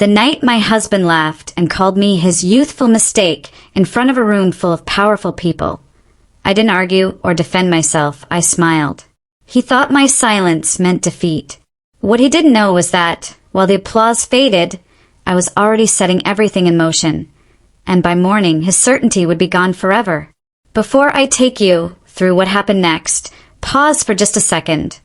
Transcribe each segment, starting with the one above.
The night my husband laughed and called me his youthful mistake in front of a room full of powerful people. I didn't argue or defend myself, I smiled. He thought my silence meant defeat. What he didn't know was that, while the applause faded, I was already setting everything in motion, and by morning his certainty would be gone forever. Before I take you through what happened next, pause for just a second.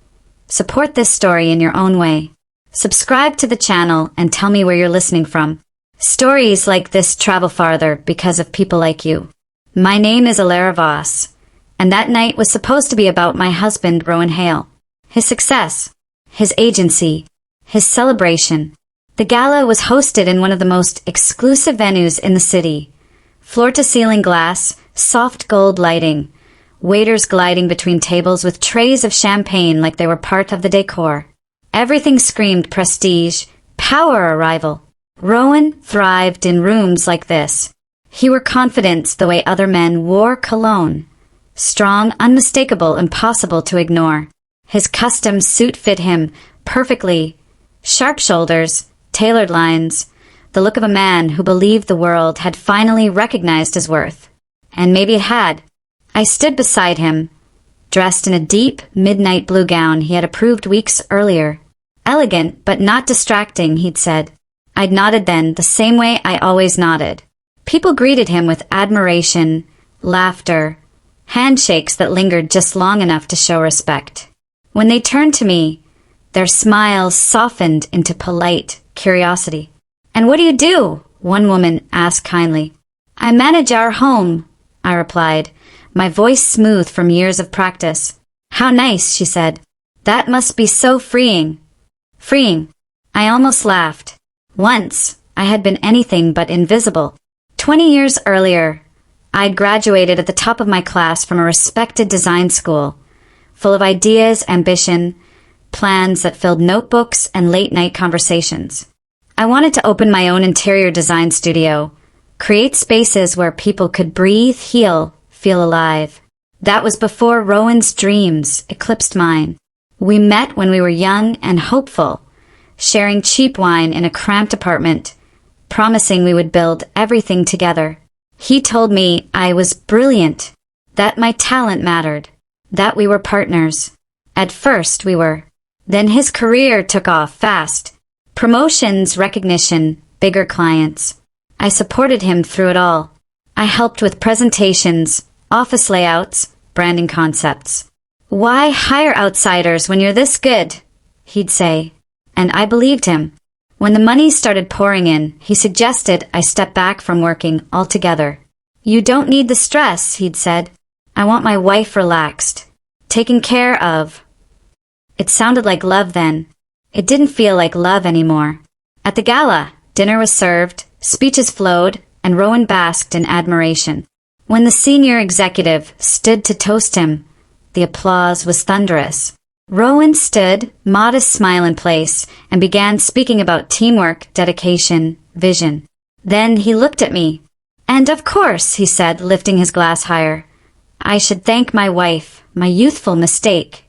Support this story in your own way. Subscribe to the channel and tell me where you're listening from. Stories like this travel farther because of people like you. My name is Alara Voss, and that night was supposed to be about my husband, Rowan Hale. His success, his agency, his celebration. The gala was hosted in one of the most exclusive venues in the city. Floor-to-ceiling glass, soft gold lighting, waiters gliding between tables with trays of champagne like they were part of the decor. Everything screamed prestige, power arrival. Rowan thrived in rooms like this. He wore confidence the way other men wore cologne. Strong, unmistakable, impossible to ignore. His custom suit fit him perfectly. Sharp shoulders, tailored lines, the look of a man who believed the world had finally recognized his worth. And maybe it had. I stood beside him, dressed in a deep, midnight blue gown he had approved weeks earlier. Elegant, but not distracting, he'd said. I'd nodded then, the same way I always nodded. People greeted him with admiration, laughter, handshakes that lingered just long enough to show respect. When they turned to me, their smiles softened into polite curiosity. "And what do you do?" one woman asked kindly. "I manage our home," I replied, my voice smooth from years of practice. "How nice," she said. "That must be so freeing." Freeing. I almost laughed. Once, I had been anything but invisible. 20 years earlier, I'd graduated at the top of my class from a respected design school, full of ideas, ambition, plans that filled notebooks and late-night conversations. I wanted to open my own interior design studio, create spaces where people could breathe, heal, feel alive. That was before Rowan's dreams eclipsed mine. We met when we were young and hopeful, sharing cheap wine in a cramped apartment, promising we would build everything together. He told me I was brilliant, that my talent mattered, that we were partners. At first we were. Then his career took off fast. Promotions, recognition, bigger clients. I supported him through it all. I helped with presentations, office layouts, branding concepts. "Why hire outsiders when you're this good?" he'd say. And I believed him. When the money started pouring in, he suggested I step back from working altogether. "You don't need the stress," he'd said. "I want my wife relaxed, taken care of." It sounded like love then. It didn't feel like love anymore. At the gala, dinner was served, speeches flowed, and Rowan basked in admiration. When the senior executive stood to toast him, the applause was thunderous. Rowan stood, modest smile in place, and began speaking about teamwork, dedication, vision. Then he looked at me. "And of course," he said, lifting his glass higher, "I should thank my wife, my youthful mistake."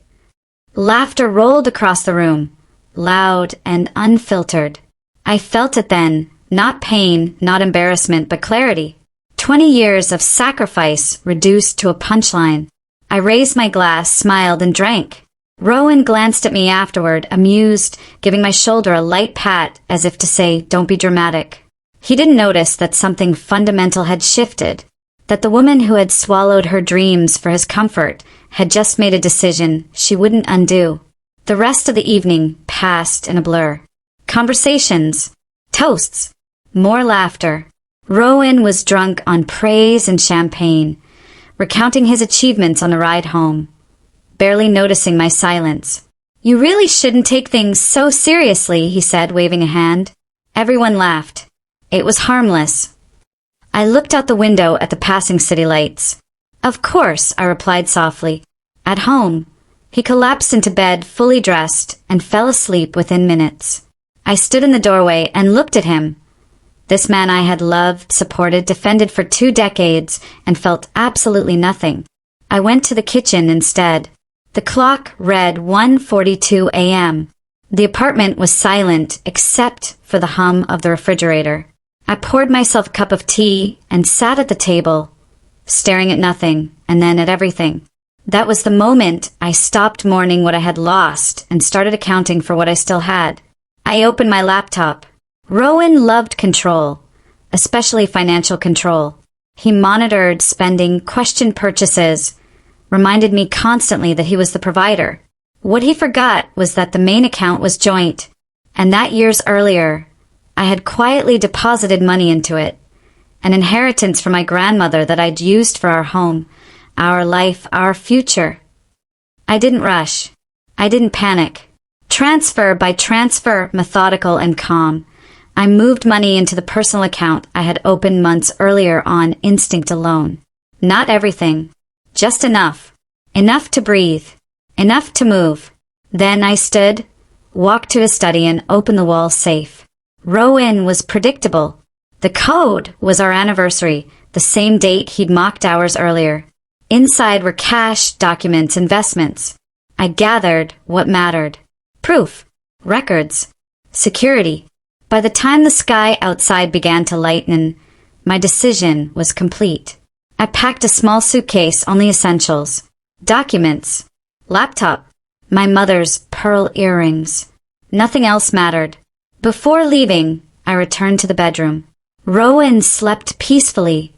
Laughter rolled across the room, loud and unfiltered. I felt it then, not pain, not embarrassment, but clarity. 20 years of sacrifice reduced to a punchline. I raised my glass, smiled, and drank. Rowan glanced at me afterward, amused, giving my shoulder a light pat as if to say, "Don't be dramatic." He didn't notice that something fundamental had shifted, that the woman who had swallowed her dreams for his comfort had just made a decision she wouldn't undo. The rest of the evening passed in a blur. Conversations, toasts, more laughter. Rowan was drunk on praise and champagne, recounting his achievements on the ride home, barely noticing my silence. "You really shouldn't take things so seriously," he said, waving a hand. Everyone laughed. It was harmless. I looked out the window at the passing city lights. "Of course," I replied softly. At home, he collapsed into bed fully dressed and fell asleep within minutes. I stood in the doorway and looked at him. This man I had loved, supported, defended for 2 decades, and felt absolutely nothing. I went to the kitchen instead. The clock read 1:42 a.m. The apartment was silent except for the hum of the refrigerator. I poured myself a cup of tea and sat at the table, staring at nothing and then at everything. That was the moment I stopped mourning what I had lost and started accounting for what I still had. I opened my laptop. Rowan loved control, especially financial control. He monitored spending, questioned purchases, reminded me constantly that he was the provider. What he forgot was that the main account was joint, and that years earlier, I had quietly deposited money into it, an inheritance from my grandmother that I'd used for our home, our life, our future. I didn't rush. I didn't panic. Transfer by transfer, methodical and calm, I moved money into the personal account I had opened months earlier on instinct alone. Not everything. Just enough. Enough to breathe. Enough to move. Then I stood, walked to his study and opened the wall safe. Rowan was predictable. The code was our anniversary, the same date he'd mocked hours earlier. Inside were cash, documents, investments. I gathered what mattered. Proof. Records. Security. By the time the sky outside began to lighten, my decision was complete. I packed a small suitcase, only essentials. Documents. Laptop. My mother's pearl earrings. Nothing else mattered. Before leaving, I returned to the bedroom. Rowan slept peacefully,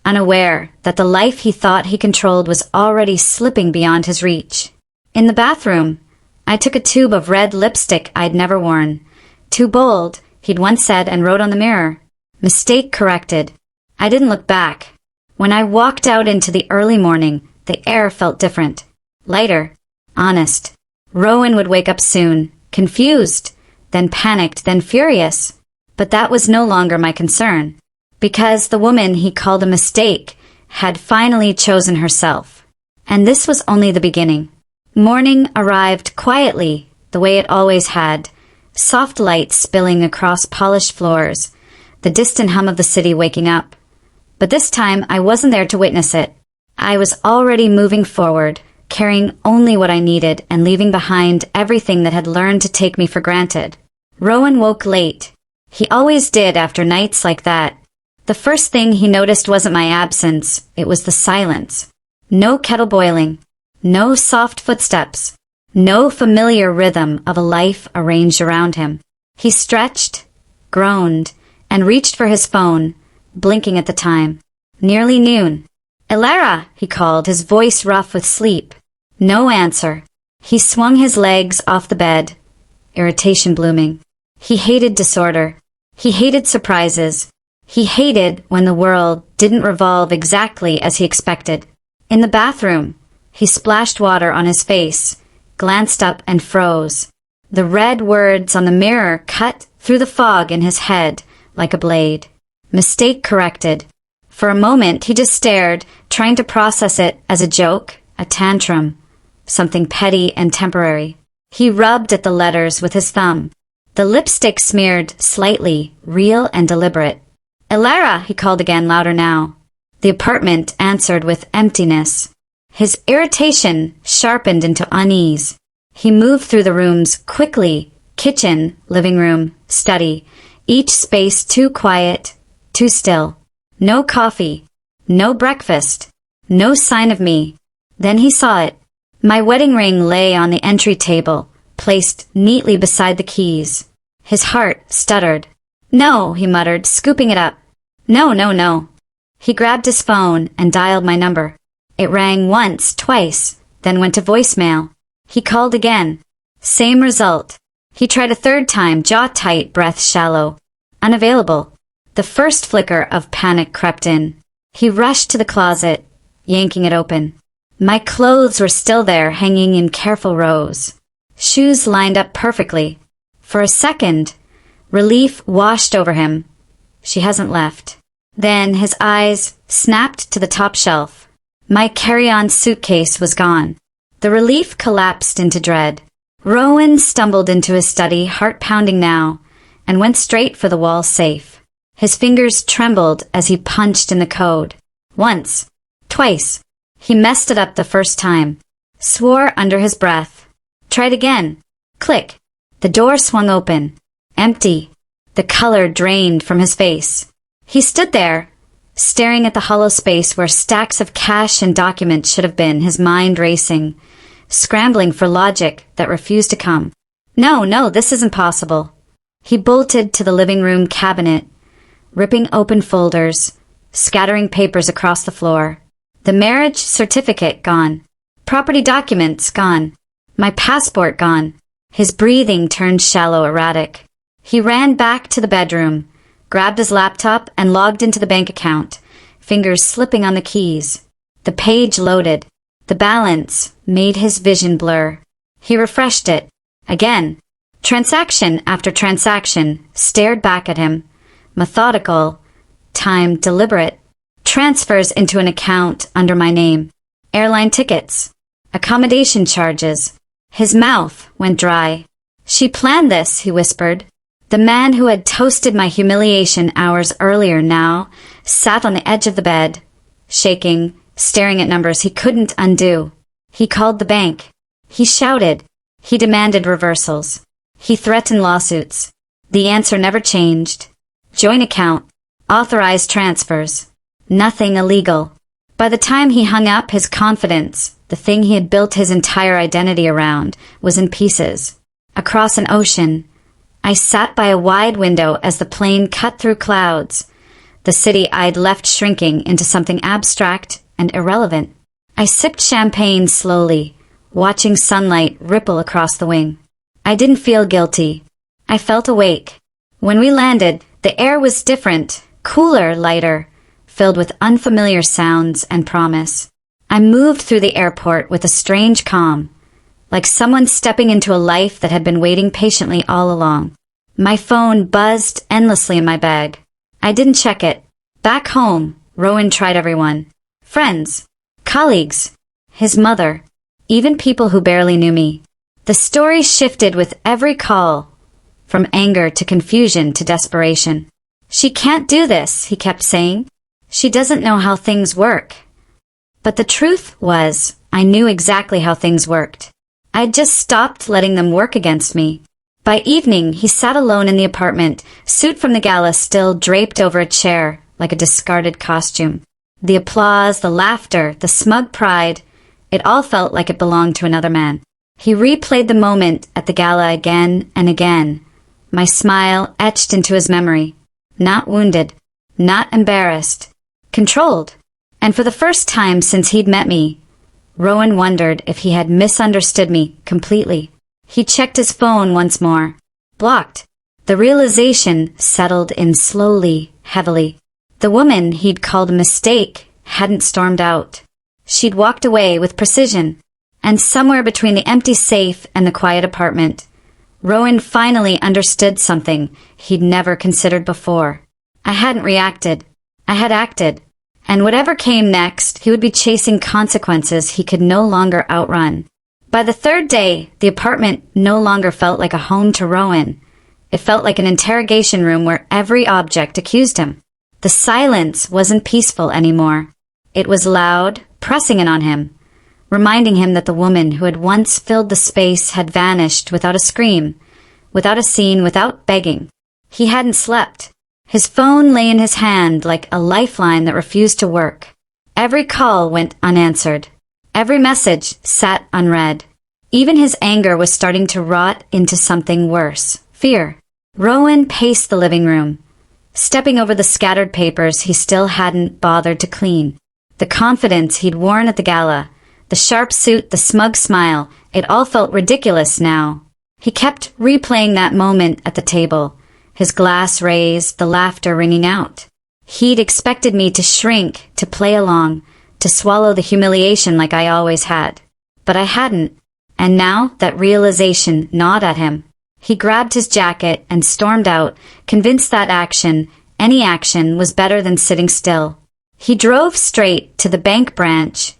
unaware that the life he thought he controlled was already slipping beyond his reach. In the bathroom, I took a tube of red lipstick I'd never worn. Too bold, he'd once said, and wrote on the mirror. Mistake corrected. I didn't look back. When I walked out into the early morning, the air felt different. Lighter. Honest. Rowan would wake up soon, confused, then panicked, then furious. But that was no longer my concern, because the woman he called a mistake had finally chosen herself. And this was only the beginning. Morning arrived quietly, the way it always had, soft light spilling across polished floors, the distant hum of the city waking up. But this time I wasn't there to witness it. I was already moving forward, carrying only what I needed and leaving behind everything that had learned to take me for granted. Rowan woke late. He always did after nights like that. The first thing he noticed wasn't my absence, it was the silence. No kettle boiling, no soft footsteps, no familiar rhythm of a life arranged around him. He stretched, groaned, and reached for his phone, blinking at the time. Nearly noon. "Elara," he called, his voice rough with sleep. No answer. He swung his legs off the bed, irritation blooming. He hated disorder. He hated surprises. He hated when the world didn't revolve exactly as he expected. In the bathroom, he splashed water on his face, glanced up and froze. The red words on the mirror cut through the fog in his head like a blade. Mistake corrected. For a moment he just stared, trying to process it as a joke, a tantrum, something petty and temporary. He rubbed at the letters with his thumb. The lipstick smeared slightly, real and deliberate. "Elara," he called again, louder now. The apartment answered with emptiness. His irritation sharpened into unease. He moved through the rooms quickly, kitchen, living room, study, each space too quiet, too still. No coffee, no breakfast, no sign of me. Then he saw it. My wedding ring lay on the entry table, placed neatly beside the keys. His heart stuttered. "No," he muttered, scooping it up. "No, no, no." He grabbed his phone and dialed my number. It rang once, twice, then went to voicemail. He called again. Same result. He tried a third time, jaw tight, breath shallow. Unavailable. The first flicker of panic crept in. He rushed to the closet, yanking it open. My clothes were still there, hanging in careful rows. Shoes lined up perfectly. For a second, relief washed over him. She hasn't left. Then his eyes snapped to the top shelf. My carry-on suitcase was gone. The relief collapsed into dread. Rowan stumbled into his study, heart pounding now, and went straight for the wall safe. His fingers trembled as he punched in the code. Once. Twice. He messed it up the first time. Swore under his breath. Tried again. Click. The door swung open. Empty. The color drained from his face. He stood there, staring at the hollow space where stacks of cash and documents should have been, his mind racing, scrambling for logic that refused to come. No, this isn't possible. He bolted to the living room cabinet, ripping open folders, scattering papers across the floor. The marriage certificate gone. Property documents gone. My passport gone. His breathing turned shallow, erratic. He ran back to the bedroom, grabbed his laptop, and logged into the bank account, fingers slipping on the keys. The page loaded. The balance made his vision blur. He refreshed it. Again. Transaction after transaction stared back at him. Methodical. Timed, deliberate. Transfers into an account under my name. Airline tickets. Accommodation charges. His mouth went dry. She planned this, he whispered. The man who had toasted my humiliation hours earlier now sat on the edge of the bed, shaking, staring at numbers he couldn't undo. He called the bank. He shouted. He demanded reversals. He threatened lawsuits. The answer never changed. Joint account. Authorized transfers. Nothing illegal. By the time he hung up, his confidence, the thing he had built his entire identity around, was in pieces. Across an ocean, I sat by a wide window as the plane cut through clouds, the city I'd left shrinking into something abstract and irrelevant. I sipped champagne slowly, watching sunlight ripple across the wing. I didn't feel guilty. I felt awake. When we landed, the air was different, cooler, lighter, filled with unfamiliar sounds and promise. I moved through the airport with a strange calm, like someone stepping into a life that had been waiting patiently all along. My phone buzzed endlessly in my bag. I didn't check it. Back home, Rowan tried everyone. Friends, colleagues, his mother, even people who barely knew me. The story shifted with every call, from anger to confusion to desperation. She can't do this, he kept saying. She doesn't know how things work. But the truth was, I knew exactly how things worked. I'd just stopped letting them work against me. By evening, he sat alone in the apartment, suit from the gala still draped over a chair like a discarded costume. The applause, the laughter, the smug pride, it all felt like it belonged to another man. He replayed the moment at the gala again and again, my smile etched into his memory. Not wounded, not embarrassed, controlled. And for the first time since he'd met me, Rowan wondered if he had misunderstood me completely. He checked his phone once more. Blocked. The realization settled in slowly, heavily. The woman he'd called a mistake hadn't stormed out. She'd walked away with precision. And somewhere between the empty safe and the quiet apartment, Rowan finally understood something he'd never considered before. I hadn't reacted. I had acted. And whatever came next, he would be chasing consequences he could no longer outrun. By the third day, the apartment no longer felt like a home to Rowan. It felt like an interrogation room where every object accused him. The silence wasn't peaceful anymore. It was loud, pressing in on him, reminding him that the woman who had once filled the space had vanished without a scream, without a scene, without begging. He hadn't slept. His phone lay in his hand like a lifeline that refused to work. Every call went unanswered. Every message sat unread. Even his anger was starting to rot into something worse. Fear. Rowan paced the living room, stepping over the scattered papers he still hadn't bothered to clean. The confidence he'd worn at the gala, the sharp suit, the smug smile, it all felt ridiculous now. He kept replaying that moment at the table, his glass raised, the laughter ringing out. He'd expected me to shrink, to play along, to swallow the humiliation like I always had. But I hadn't, and now that realization gnawed at him. He grabbed his jacket and stormed out, convinced that action, any action, was better than sitting still. He drove straight to the bank branch,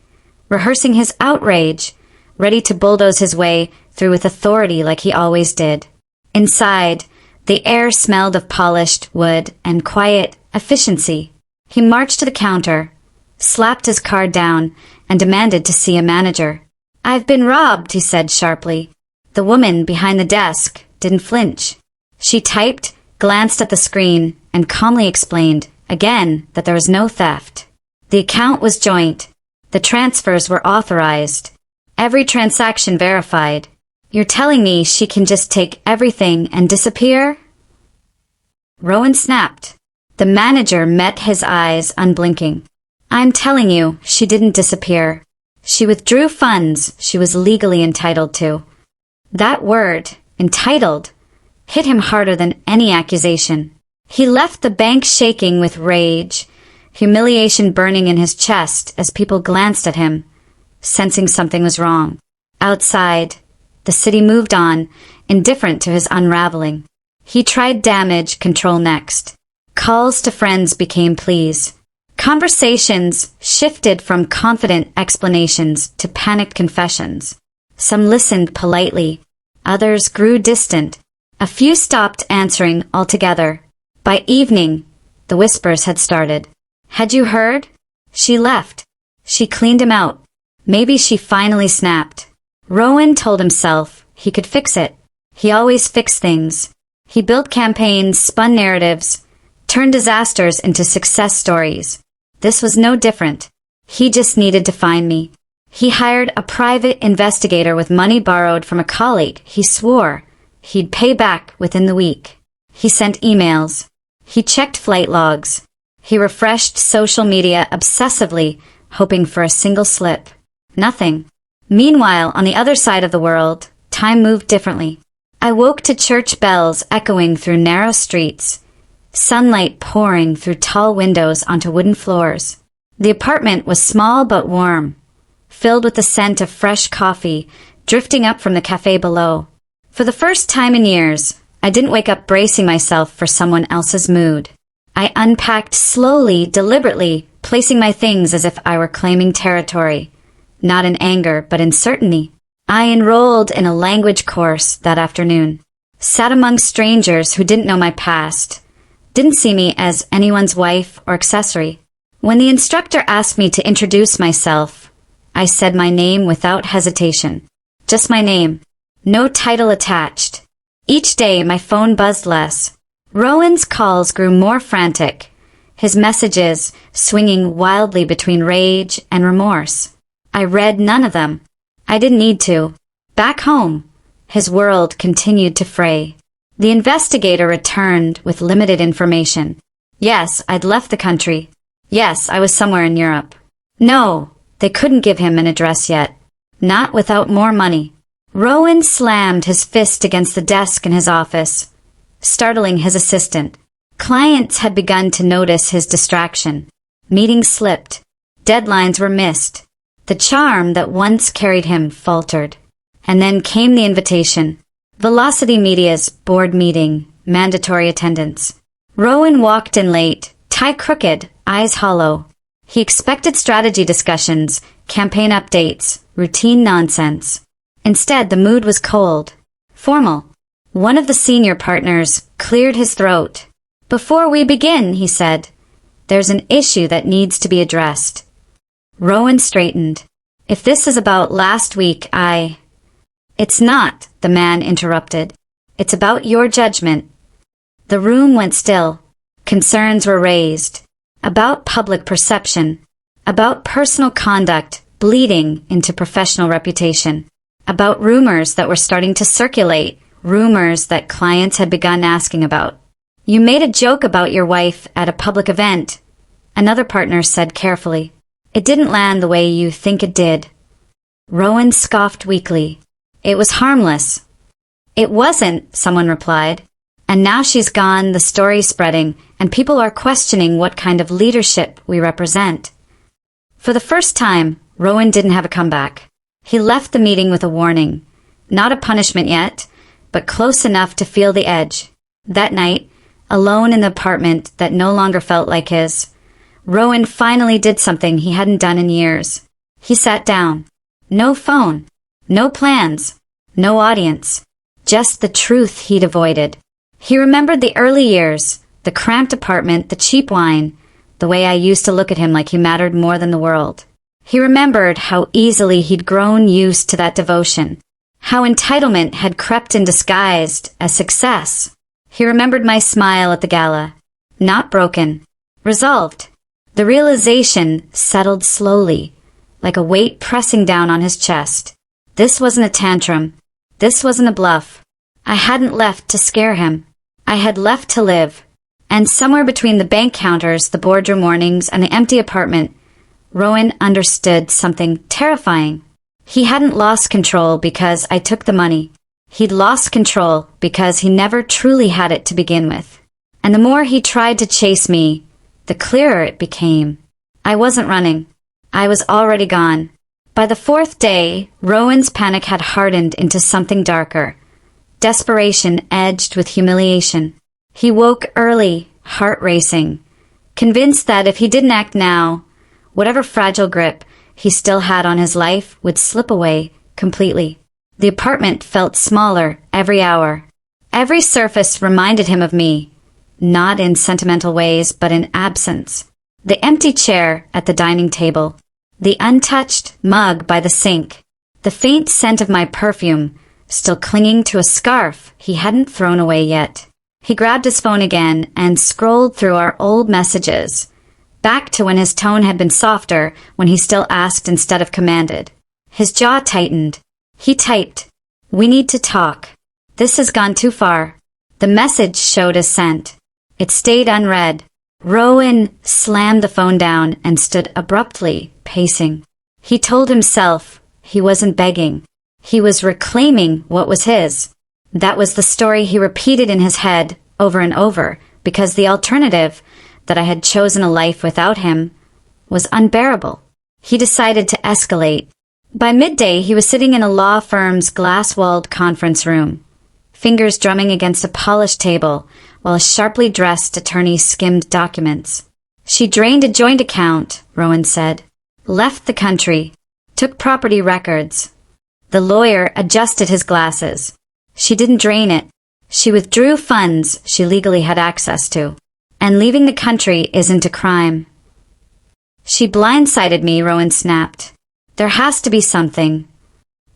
rehearsing his outrage, ready to bulldoze his way through with authority like he always did. Inside, the air smelled of polished wood and quiet efficiency. He marched to the counter, slapped his card down, and demanded to see a manager. "I've been robbed," he said sharply. The woman behind the desk didn't flinch. She typed, glanced at the screen, and calmly explained, again, that there was no theft. The account was joint. The transfers were authorized. Every transaction verified. You're telling me she can just take everything and disappear? Rowan snapped. The manager met his eyes unblinking. I'm telling you, she didn't disappear. She withdrew funds she was legally entitled to. That word, entitled, hit him harder than any accusation. He left the bank shaking with rage, humiliation burning in his chest as people glanced at him, sensing something was wrong. Outside, the city moved on, indifferent to his unraveling. He tried damage control next. Calls to friends became pleas. Conversations shifted from confident explanations to panicked confessions. Some listened politely. Others grew distant. A few stopped answering altogether. By evening, the whispers had started. Had you heard? She left. She cleaned him out. Maybe she finally snapped. Rowan told himself he could fix it. He always fixed things. He built campaigns, spun narratives, turned disasters into success stories. This was no different. He just needed to find me. He hired a private investigator with money borrowed from a colleague. He swore he'd pay back within the week. He sent emails. He checked flight logs. He refreshed social media obsessively, hoping for a single slip. Nothing. Meanwhile, on the other side of the world, time moved differently. I woke to church bells echoing through narrow streets, sunlight pouring through tall windows onto wooden floors. The apartment was small but warm, filled with the scent of fresh coffee drifting up from the cafe below. For the first time in years, I didn't wake up bracing myself for someone else's mood. I unpacked slowly, deliberately, placing my things as if I were claiming territory, not in anger but in certainty. I enrolled in a language course that afternoon, sat among strangers who didn't know my past, didn't see me as anyone's wife or accessory. When the instructor asked me to introduce myself, I said my name without hesitation. Just my name. No title attached. Each day my phone buzzed less. Rowan's calls grew more frantic, his messages swinging wildly between rage and remorse. I read none of them. I didn't need to. Back home, his world continued to fray. The investigator returned with limited information. Yes, I'd left the country. Yes, I was somewhere in Europe. No, they couldn't give him an address yet. Not without more money. Rowan slammed his fist against the desk in his office, startling his assistant. Clients had begun to notice his distraction. Meetings slipped. Deadlines were missed. The charm that once carried him faltered. And then came the invitation. Velocity Media's board meeting, mandatory attendance. Rowan walked in late, tie crooked, eyes hollow. He expected strategy discussions, campaign updates, routine nonsense. Instead, the mood was cold, formal. One of the senior partners cleared his throat. Before we begin, he said, there's an issue that needs to be addressed. Rowan straightened. If this is about last week, It's not, the man interrupted. It's about your judgment. The room went still. Concerns were raised. About public perception. About personal conduct bleeding into professional reputation. About rumors that were starting to circulate. Rumors that clients had begun asking about. You made a joke about your wife at a public event, another partner said carefully. It didn't land the way you think it did. Rowan scoffed weakly. It was harmless. It wasn't, someone replied. And now she's gone, the story's spreading, and people are questioning what kind of leadership we represent. For the first time, Rowan didn't have a comeback. He left the meeting with a warning. Not a punishment yet, but close enough to feel the edge. That night, alone in the apartment that no longer felt like his, Rowan finally did something he hadn't done in years. He sat down. No phone. No plans. No audience. Just the truth he'd avoided. He remembered the early years, the cramped apartment, the cheap wine, the way I used to look at him like he mattered more than the world. He remembered how easily he'd grown used to that devotion. How entitlement had crept in disguised as success. He remembered my smile at the gala. Not broken. Resolved. The realization settled slowly, like a weight pressing down on his chest. This wasn't a tantrum. This wasn't a bluff. I hadn't left to scare him. I had left to live. And somewhere between the bank counters, the boardroom mornings, and the empty apartment, Rowan understood something terrifying. He hadn't lost control because I took the money. He'd lost control because he never truly had it to begin with. And the more he tried to chase me, the clearer it became. I wasn't running. I was already gone. By the fourth day, Rowan's panic had hardened into something darker. Desperation edged with humiliation. He woke early, heart racing, convinced that if he didn't act now, whatever fragile grip he still had on his life would slip away completely. The apartment felt smaller every hour. Every surface reminded him of me, not in sentimental ways, but in absence. The empty chair at the dining table, the untouched mug by the sink, the faint scent of my perfume still clinging to a scarf he hadn't thrown away yet. He grabbed his phone again and scrolled through our old messages, back to when his tone had been softer, when he still asked instead of commanded. His jaw tightened. He typed, "We need to talk. This has gone too far." The message showed as sent. It stayed unread. Rowan slammed the phone down and stood abruptly, pacing. He told himself he wasn't begging. He was reclaiming what was his. That was the story he repeated in his head over and over, because the alternative, that I had chosen a life without him, was unbearable. He decided to escalate. By midday, he was sitting in a law firm's glass-walled conference room, fingers drumming against a polished table, while a sharply dressed attorney skimmed documents. "She drained a joint account," Rowan said, "left the country, took property records." The lawyer adjusted his glasses. "She didn't drain it. She withdrew funds she legally had access to. And leaving the country isn't a crime." "She blindsided me," Rowan snapped. "There has to be something."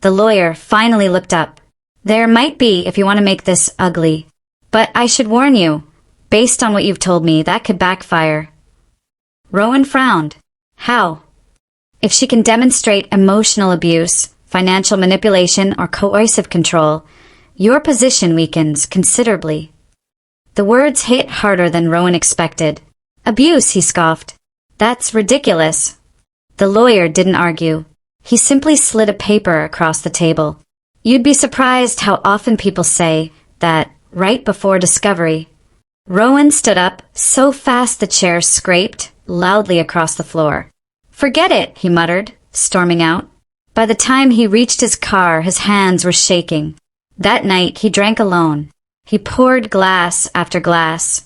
The lawyer finally looked up. "There might be if you want to make this ugly. But I should warn you, based on what you've told me, that could backfire." Rowan frowned. "How?" "If she can demonstrate emotional abuse, financial manipulation, or coercive control, your position weakens considerably." The words hit harder than Rowan expected. "Abuse," he scoffed. "That's ridiculous." The lawyer didn't argue. He simply slid a paper across the table. "You'd be surprised how often people say that right before discovery." Rowan stood up so fast the chair scraped loudly across the floor. "Forget it," he muttered, storming out. By the time he reached his car, his hands were shaking. That night, he drank alone. He poured glass after glass,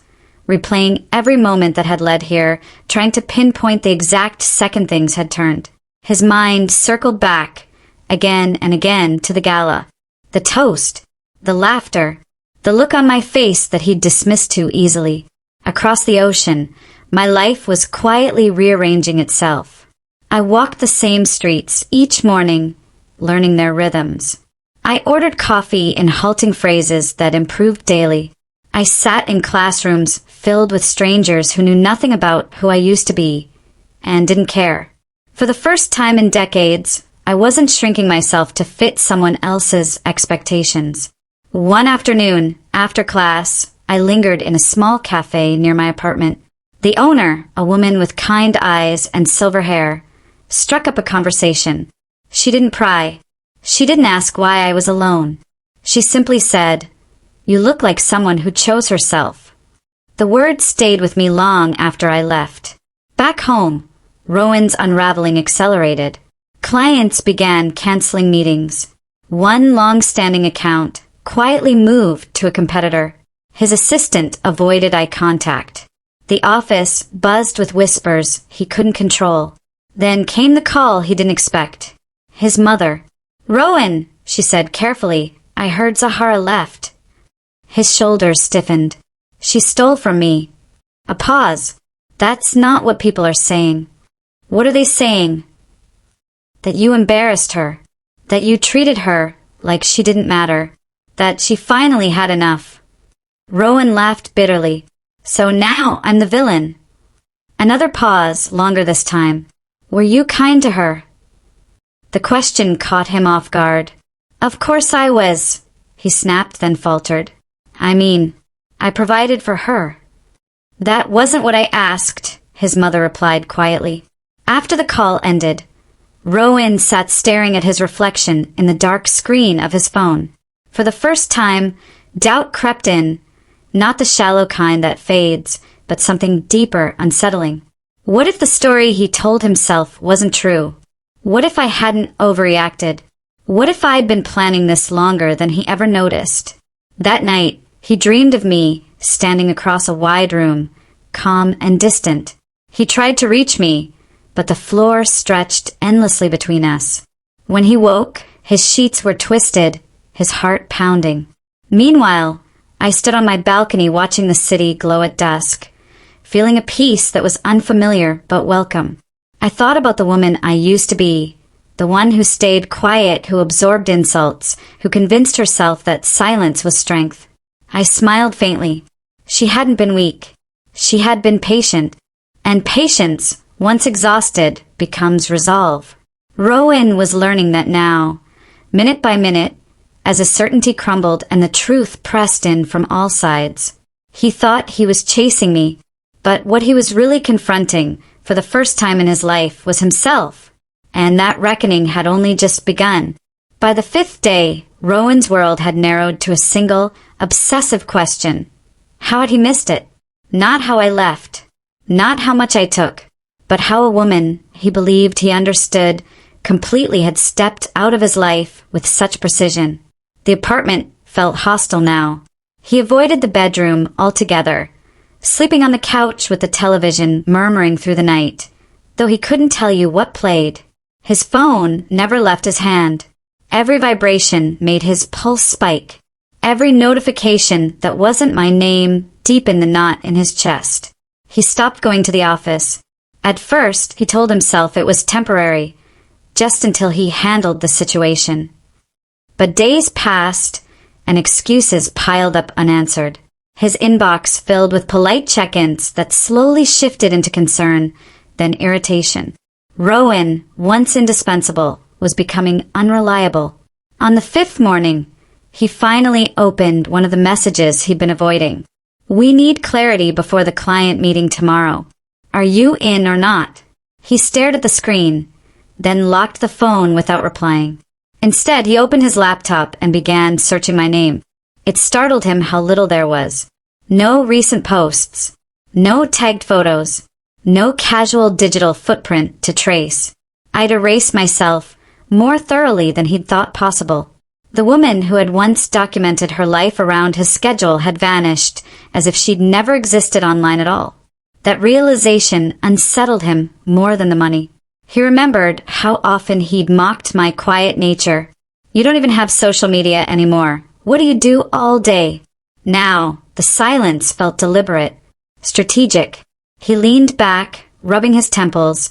replaying every moment that had led here, trying to pinpoint the exact second things had turned. His mind circled back, again and again, to the gala. The toast, the laughter, the look on my face that he'd dismissed too easily. Across the ocean, my life was quietly rearranging itself. I walked the same streets each morning, learning their rhythms. I ordered coffee in halting phrases that improved daily. I sat in classrooms filled with strangers who knew nothing about who I used to be, and didn't care. For the first time in decades, I wasn't shrinking myself to fit someone else's expectations. One afternoon, after class, I lingered in a small cafe near my apartment. The owner, a woman with kind eyes and silver hair, struck up a conversation. She didn't pry. She didn't ask why I was alone. She simply said, "You look like someone who chose herself." The words stayed with me long after I left. Back home, Rowan's unraveling accelerated. Clients began canceling meetings. One long-standing account quietly moved to a competitor. His assistant avoided eye contact. The office buzzed with whispers he couldn't control. Then came the call he didn't expect. His mother. "Rowan," she said carefully, "I heard Zahara left." His shoulders stiffened. "She stole from me." A pause. "That's not what people are saying." "What are they saying?" "That you embarrassed her. That you treated her like she didn't matter, that she finally had enough. Rowan laughed bitterly. So now I'm the villain. Another pause, longer this time. Were you kind to her? The question caught him off guard. Of course I was, he snapped, then faltered. I provided for her. That wasn't what I asked, his mother replied quietly. After the call ended, Rowan sat staring at his reflection in the dark screen of his phone. For the first time, doubt crept in, not the shallow kind that fades, but something deeper, unsettling. What if the story he told himself wasn't true? What if I hadn't overreacted? What if I'd been planning this longer than he ever noticed? That night, he dreamed of me, standing across a wide room, calm and distant. He tried to reach me, but the floor stretched endlessly between us. When he woke, his sheets were twisted, his heart pounding. Meanwhile, I stood on my balcony watching the city glow at dusk, feeling a peace that was unfamiliar but welcome. I thought about the woman I used to be, the one who stayed quiet, who absorbed insults, who convinced herself that silence was strength. I smiled faintly. She hadn't been weak. She had been patient. And patience, once exhausted, becomes resolve. Rowan was learning that now, minute by minute, as a certainty crumbled and the truth pressed in from all sides. He thought he was chasing me, but what he was really confronting, for the first time in his life, was himself. And that reckoning had only just begun. By the 5th day, Rowan's world had narrowed to a single, obsessive question. How had he missed it? Not how I left, not how much I took, but how a woman he believed he understood completely had stepped out of his life with such precision. The apartment felt hostile now. He avoided the bedroom altogether, sleeping on the couch with the television murmuring through the night, though he couldn't tell you what played. His phone never left his hand. Every vibration made his pulse spike. Every notification that wasn't my name deepened the knot in his chest. He stopped going to the office. At first, he told himself it was temporary, just until he handled the situation. But days passed, and excuses piled up unanswered. His inbox filled with polite check-ins that slowly shifted into concern, then irritation. Rowan, once indispensable, was becoming unreliable. On the 5th morning, he finally opened one of the messages he'd been avoiding. We need clarity before the client meeting tomorrow. Are you in or not? He stared at the screen, then locked the phone without replying. Instead, he opened his laptop and began searching my name. It startled him how little there was. No recent posts, no tagged photos, no casual digital footprint to trace. I'd erased myself more thoroughly than he'd thought possible. The woman who had once documented her life around his schedule had vanished, as if she'd never existed online at all. That realization unsettled him more than the money. He remembered how often he'd mocked my quiet nature. You don't even have social media anymore. What do you do all day? Now, the silence felt deliberate, strategic. He leaned back, rubbing his temples,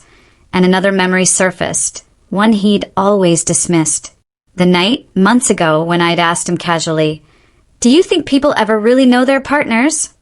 and another memory surfaced, one he'd always dismissed. The night, months ago, when I'd asked him casually, "Do you think people ever really know their partners?"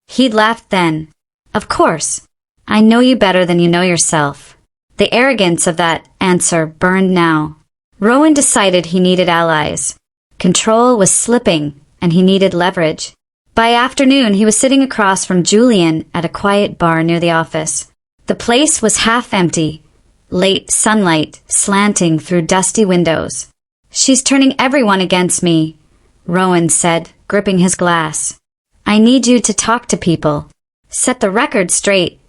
He'd laughed then. Of course. I know you better than you know yourself. The arrogance of that answer burned now. Rowan decided he needed allies. Control was slipping, and he needed leverage. By afternoon, he was sitting across from Julian at a quiet bar near the office. The place was half empty, late sunlight slanting through dusty windows. She's turning everyone against me, Rowan said, gripping his glass. I need you to talk to people. Set the record straight.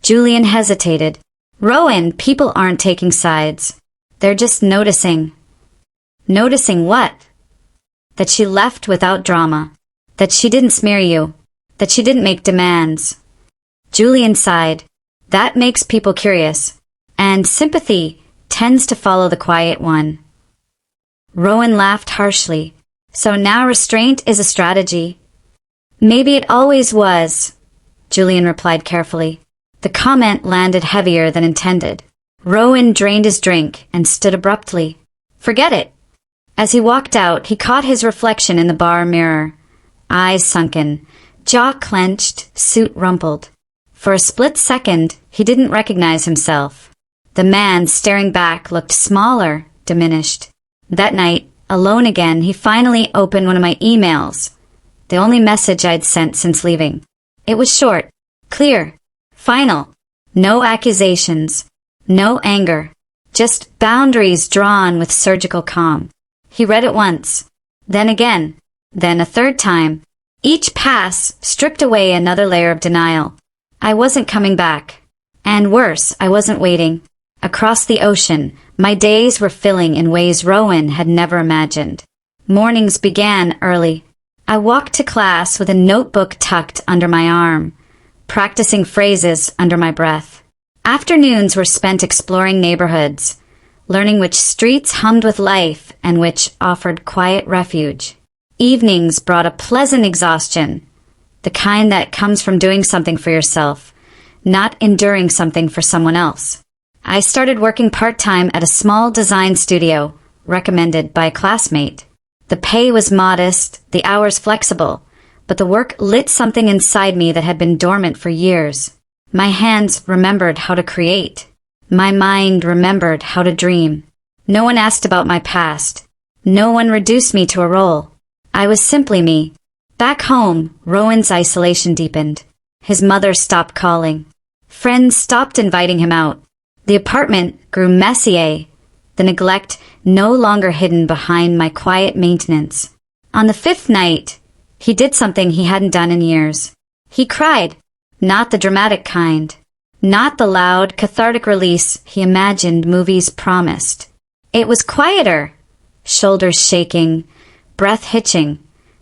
Julian hesitated. Rowan, people aren't taking sides. They're just noticing. Noticing what? That she left without drama. That she didn't smear you. That she didn't make demands. Julian sighed. That makes people curious. And sympathy tends to follow the quiet one. Rowan laughed harshly. So now restraint is a strategy. Maybe it always was, Julian replied carefully. The comment landed heavier than intended. Rowan drained his drink and stood abruptly. Forget it. As he walked out, he caught his reflection in the bar mirror. Eyes sunken, jaw clenched, suit rumpled. For a split second, he didn't recognize himself. The man staring back looked smaller, diminished. That night, alone again, he finally opened one of my emails. The only message I'd sent since leaving. It was short, clear, final. No accusations, no anger. Just boundaries drawn with surgical calm. He read it once, then again, then a third time. Each pass stripped away another layer of denial. I wasn't coming back. And worse, I wasn't waiting. Across the ocean, my days were filling in ways Rowan had never imagined. Mornings began early. I walked to class with a notebook tucked under my arm, practicing phrases under my breath. Afternoons were spent exploring neighborhoods, learning which streets hummed with life and which offered quiet refuge. Evenings brought a pleasant exhaustion, the kind that comes from doing something for yourself, not enduring something for someone else. I started working part-time at a small design studio, recommended by a classmate. The pay was modest, the hours flexible, but the work lit something inside me that had been dormant for years. My hands remembered how to create. My mind remembered how to dream. No one asked about my past. No one reduced me to a role. I was simply me. Back home, Rowan's isolation deepened. His mother stopped calling. Friends stopped inviting him out. The apartment grew messier, the neglect no longer hidden behind my quiet maintenance. On the fifth night, he did something he hadn't done in years. He cried, not the dramatic kind, not the loud, cathartic release he imagined movies promised. It was quieter, shoulders shaking, breath hitching,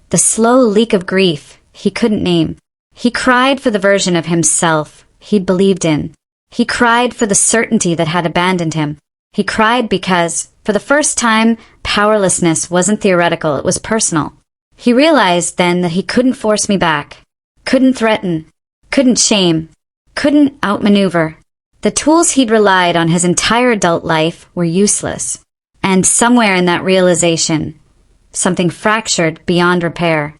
the slow leak of grief he couldn't name. He cried for the version of himself he'd believed in. He cried for the certainty that had abandoned him. He cried because, for the first time, powerlessness wasn't theoretical, it was personal. He realized then that he couldn't force me back, couldn't threaten, couldn't shame, couldn't outmaneuver. The tools he'd relied on his entire adult life were useless. And somewhere in that realization, something fractured beyond repair.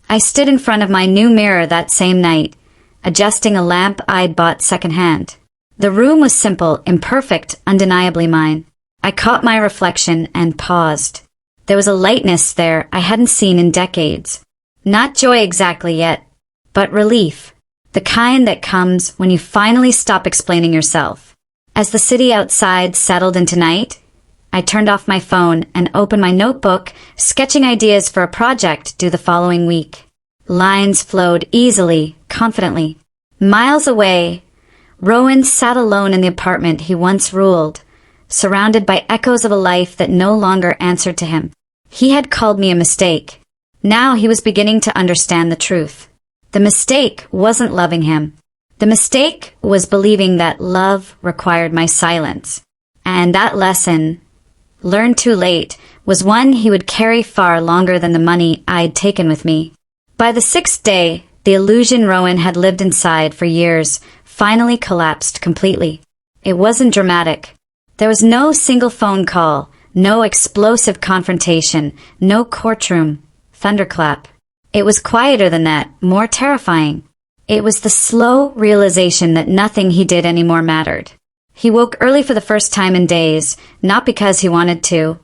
I stood in front of my new mirror that same night, adjusting a lamp I'd bought secondhand. The room was simple, imperfect, undeniably mine. I caught my reflection and paused. There was a lightness there I hadn't seen in decades. Not joy exactly yet, but relief. The kind that comes when you finally stop explaining yourself. As the city outside settled into night, I turned off my phone and opened my notebook, sketching ideas for a project due the following week. Lines flowed easily, confidently. Miles away, Rowan sat alone in the apartment he once ruled, surrounded by echoes of a life that no longer answered to him. He had called me a mistake. Now he was beginning to understand the truth. The mistake wasn't loving him. The mistake was believing that love required my silence. And that lesson, learned too late, was one he would carry far longer than the money I'd taken with me. By the sixth day, the illusion Rowan had lived inside for years finally collapsed completely. It wasn't dramatic. There was no single phone call, no explosive confrontation, no courtroom thunderclap. It was quieter than that, more terrifying. It was the slow realization that nothing he did anymore mattered. He woke early for the first time in days, not because he wanted to,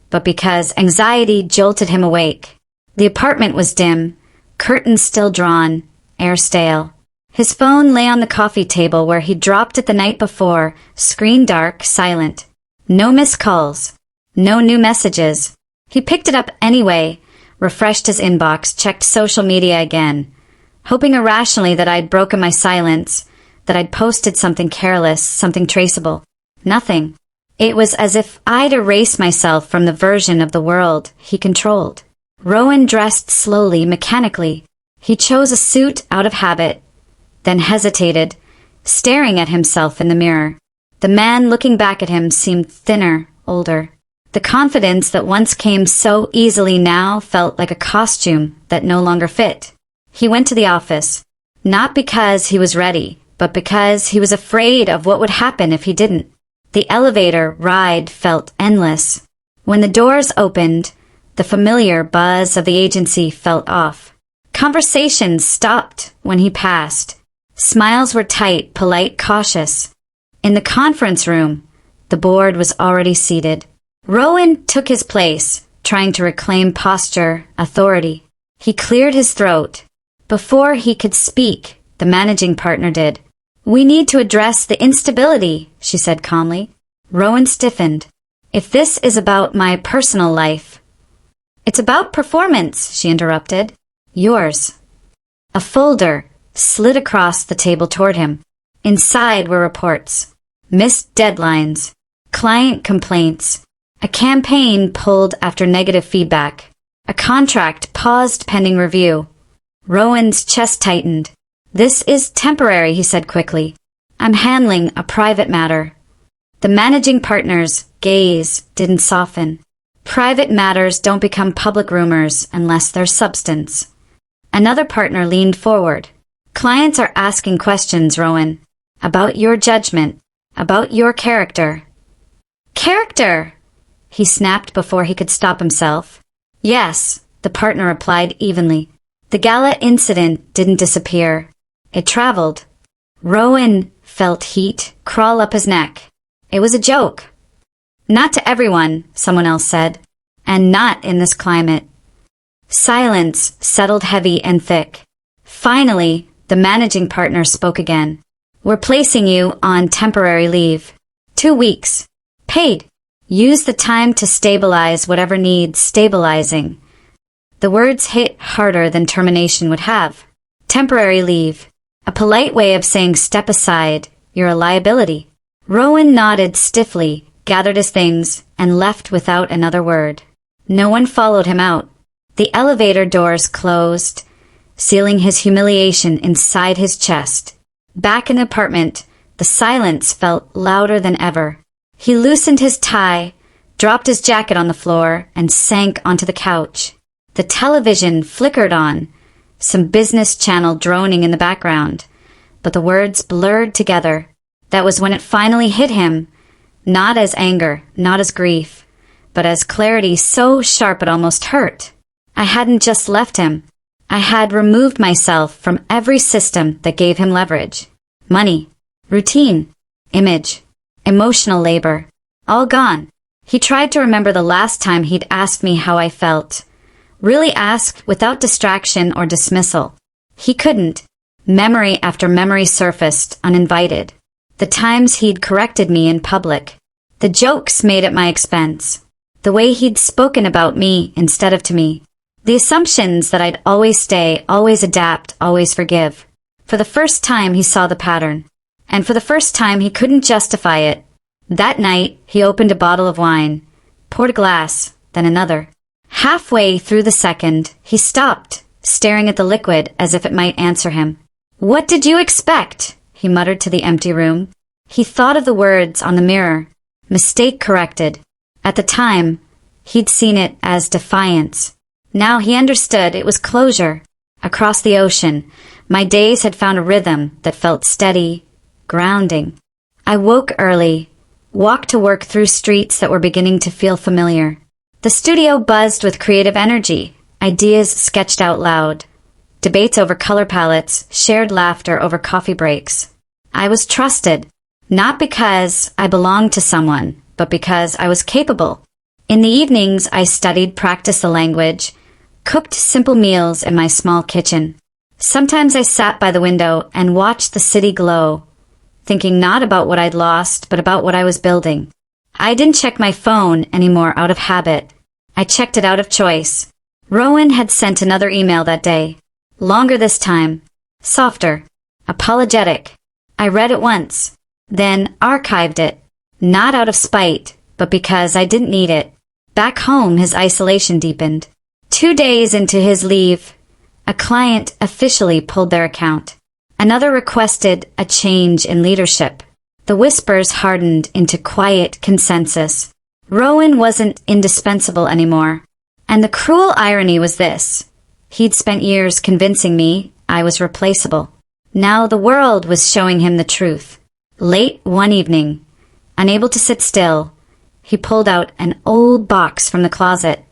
but because anxiety jolted him awake. The apartment was dim, curtains still drawn, air stale. His phone lay on the coffee table where he dropped it the night before, screen dark, silent. No missed calls. No new messages. He picked it up anyway, refreshed his inbox, checked social media again, hoping irrationally that I'd broken my silence, that I'd posted something careless, something traceable. Nothing. It was as if I'd erased myself from the version of the world he controlled. Rowan dressed slowly, mechanically. He chose a suit out of habit, then hesitated, staring at himself in the mirror. The man looking back at him seemed thinner, older. The confidence that once came so easily now felt like a costume that no longer fit. He went to the office, not because he was ready, but because he was afraid of what would happen if he didn't. The elevator ride felt endless. When the doors opened, The familiar buzz of the agency felt off. Conversations stopped when he passed. Smiles were tight, polite, cautious. In the conference room, the board was already seated. Rowan took his place, trying to reclaim posture, authority. He cleared his throat. Before he could speak, the managing partner did. "We need to address the instability," she said calmly. Rowan stiffened. "If this is about my personal life—" "It's about performance," she interrupted. "Yours." A folder slid across the table toward him. Inside were reports, missed deadlines, client complaints, a campaign pulled after negative feedback, a contract paused pending review. Rowan's chest tightened. "This is temporary," he said quickly. "I'm handling a private matter." The managing partner's gaze didn't soften. Private matters don't become public rumors unless there's substance. Another partner leaned forward. "Clients are asking questions, Rowan, about your judgment, about your character." "Character?" he snapped before he could stop himself. "Yes," the partner replied evenly. "The Gala incident didn't disappear. It traveled." Rowan felt heat crawl up his neck. It was a joke. "Not to everyone," someone else said, "and not in this climate." Silence settled heavy and thick. Finally, the managing partner spoke again. "We're placing you on temporary leave. 2 weeks. Paid. Use the time to stabilize whatever needs stabilizing." The words hit harder than termination would have. Temporary leave. A polite way of saying step aside, you're a liability. Rowan nodded stiffly, gathered his things, and left without another word. No one followed him out. The elevator doors closed, sealing his humiliation inside his chest. Back in the apartment, the silence felt louder than ever. He loosened his tie, dropped his jacket on the floor, and sank onto the couch. The television flickered on, some business channel droning in the background, but the words blurred together. That was when it finally hit him, not as anger, not as grief, but as clarity so sharp it almost hurt. I hadn't just left him. I had removed myself from every system that gave him leverage. Money, routine, image, emotional labor, all gone. He tried to remember the last time he'd asked me how I felt. Really asked without distraction or dismissal. He couldn't. Memory after memory surfaced, uninvited. The times he'd corrected me in public. The jokes made at my expense. The way he'd spoken about me instead of to me. The assumptions that I'd always stay, always adapt, always forgive. For the first time he saw the pattern. And for the first time he couldn't justify it. That night he opened a bottle of wine, poured a glass, then another. Halfway through the second, he stopped, staring at the liquid as if it might answer him. "What did you expect?" he muttered to the empty room. He thought of the words on the mirror. Mistake corrected. At the time, he'd seen it as defiance. Now he understood it was closure. Across the ocean, my days had found a rhythm that felt steady, grounding. I woke early, walked to work through streets that were beginning to feel familiar. The studio buzzed with creative energy, ideas sketched out loud, debates over color palettes, shared laughter over coffee breaks. I was trusted, not because I belonged to someone, but because I was capable. In the evenings, I studied, practiced the language, cooked simple meals in my small kitchen. Sometimes I sat by the window and watched the city glow, thinking not about what I'd lost, but about what I was building. I didn't check my phone anymore out of habit. I checked it out of choice. Rowan had sent another email that day. Longer this time. Softer. Apologetic. I read it once, then archived it. Not out of spite, but because I didn't need it. Back home, his isolation deepened. 2 days into his leave, a client officially pulled their account. Another requested a change in leadership. The whispers hardened into quiet consensus. Rowan wasn't indispensable anymore. And the cruel irony was this. He'd spent years convincing me I was replaceable. Now the world was showing him the truth. Late one evening, unable to sit still, he pulled out an old box from the closet.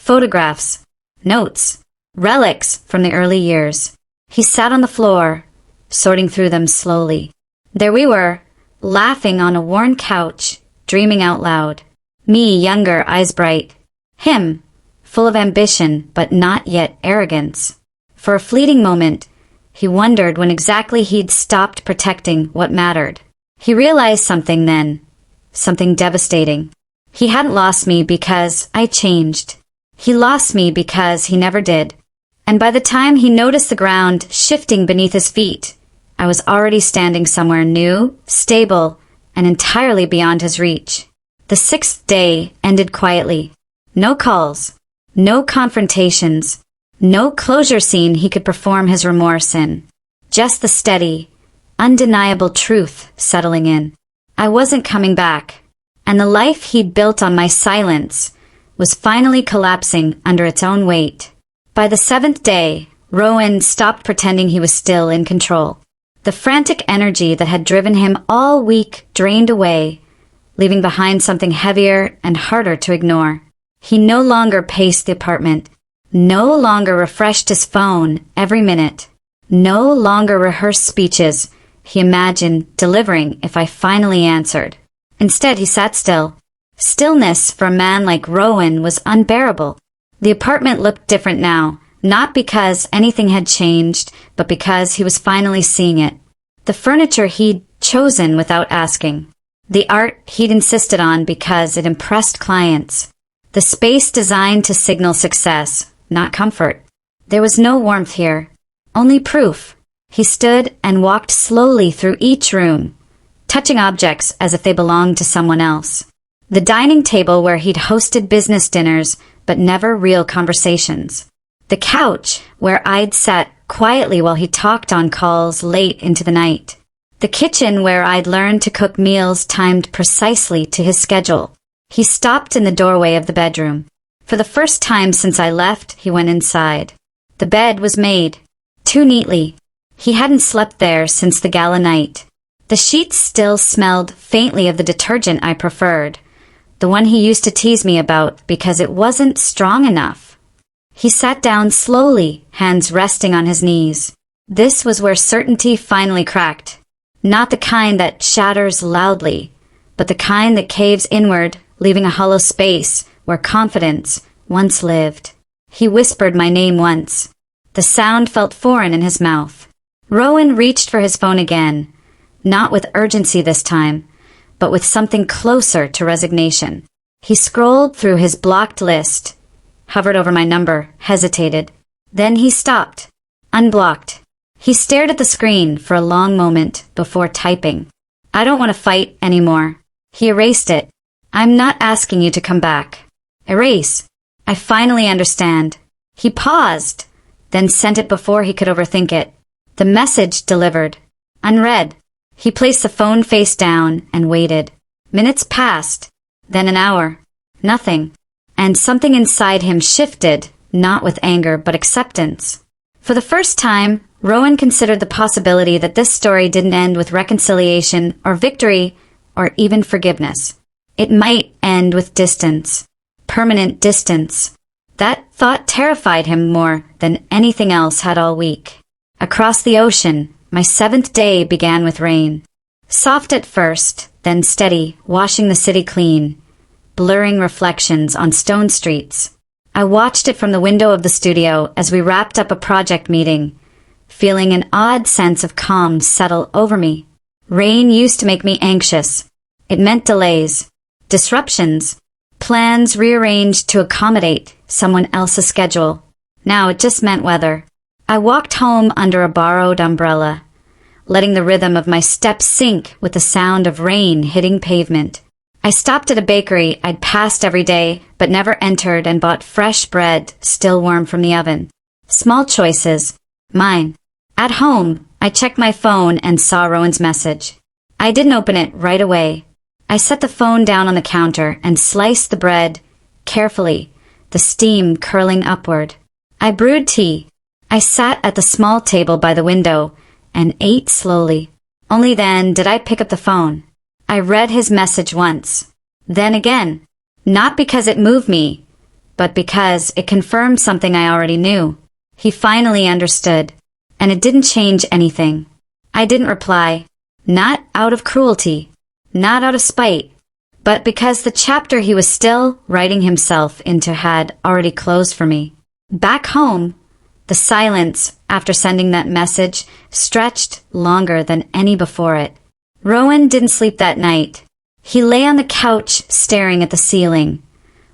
photographs, notes, relics from the early years. He sat on the floor, sorting through them slowly. There we were, laughing on a worn couch, dreaming out loud. Me, younger, eyes bright. Him, full of ambition, but not yet arrogance. For a fleeting moment, he wondered when exactly he'd stopped protecting what mattered. He realized something then, something devastating. He hadn't lost me because I changed. He lost me because he never did. And by the time he noticed the ground shifting beneath his feet, I was already standing somewhere new, stable, and entirely beyond his reach. The 6th day ended quietly. No calls, no confrontations, no closure scene he could perform his remorse in. Just the steady, undeniable truth settling in. I wasn't coming back, and the life he'd built on my silence was finally collapsing under its own weight. By the 7th day, Rowan stopped pretending he was still in control. The frantic energy that had driven him all week drained away, leaving behind something heavier and harder to ignore. He no longer paced the apartment, no longer refreshed his phone every minute, no longer rehearsed speeches he imagined delivering if I finally answered. Instead, he sat still. Stillness for a man like Rowan was unbearable. The apartment looked different now, not because anything had changed, but because he was finally seeing it. The furniture he'd chosen without asking. The art he'd insisted on because it impressed clients. The space designed to signal success, not comfort. There was no warmth here, only proof. He stood and walked slowly through each room, touching objects as if they belonged to someone else. The dining table where he'd hosted business dinners, but never real conversations. The couch where I'd sat quietly while he talked on calls late into the night. The kitchen where I'd learned to cook meals timed precisely to his schedule. He stopped in the doorway of the bedroom. For the first time since I left, he went inside. The bed was made, too neatly. He hadn't slept there since the gala night. The sheets still smelled faintly of the detergent I preferred, the one he used to tease me about because it wasn't strong enough. He sat down slowly, hands resting on his knees. This was where certainty finally cracked. Not the kind that shatters loudly, but the kind that caves inward, leaving a hollow space where confidence once lived. He whispered my name once. The sound felt foreign in his mouth. Rowan reached for his phone again, not with urgency this time, but with something closer to resignation. He scrolled through his blocked list, hovered over my number, hesitated. Then he stopped, unblocked. He stared at the screen for a long moment before typing. I don't want to fight anymore. He erased it. I'm not asking you to come back. Erase. I finally understand. He paused, then sent it before he could overthink it. The message delivered. Unread. He placed the phone face down and waited. Minutes passed, then an hour. Nothing. And something inside him shifted, not with anger but acceptance. For the first time, Rowan considered the possibility that this story didn't end with reconciliation or victory or even forgiveness. It might end with distance. Permanent distance. That thought terrified him more than anything else had all week. Across the ocean, my 7th day began with rain. Soft at first, then steady, washing the city clean, blurring reflections on stone streets. I watched it from the window of the studio as we wrapped up a project meeting, feeling an odd sense of calm settle over me. Rain used to make me anxious. It meant delays, disruptions, plans rearranged to accommodate someone else's schedule. Now it just meant weather. I walked home under a borrowed umbrella, letting the rhythm of my steps sync with the sound of rain hitting pavement. I stopped at a bakery I'd passed every day but never entered and bought fresh bread still warm from the oven. Small choices. Mine. At home, I checked my phone and saw Rowan's message. I didn't open it right away. I set the phone down on the counter and sliced the bread carefully, the steam curling upward. I brewed tea. I sat at the small table by the window and ate slowly. Only then did I pick up the phone. I read his message once, then again, not because it moved me, but because it confirmed something I already knew. He finally understood, and it didn't change anything. I didn't reply, not out of cruelty, not out of spite, but because the chapter he was still writing himself into had already closed for me. Back home, the silence after sending that message stretched longer than any before it. Rowan didn't sleep that night. He lay on the couch staring at the ceiling,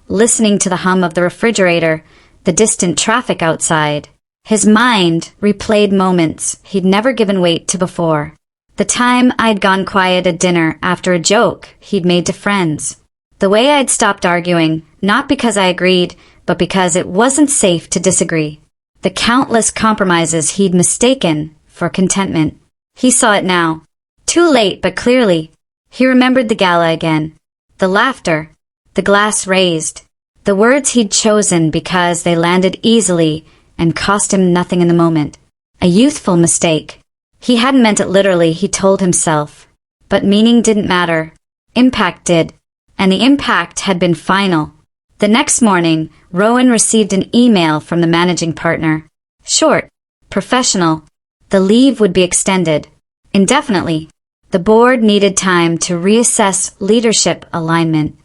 listening to the hum of the refrigerator, the distant traffic outside. His mind replayed moments he'd never given weight to before. The time I'd gone quiet at dinner after a joke he'd made to friends. The way I'd stopped arguing, not because I agreed, but because it wasn't safe to disagree. The countless compromises he'd mistaken for contentment. He saw it now. Too late, but clearly. He remembered the gala again. The laughter. The glass raised. The words he'd chosen because they landed easily and cost him nothing in the moment. A youthful mistake. He hadn't meant it literally, he told himself. But meaning didn't matter. Impact did. And the impact had been final. The next morning, Rowan received an email from the managing partner. Short. Professional. The leave would be extended. Indefinitely. The board needed time to reassess leadership alignment.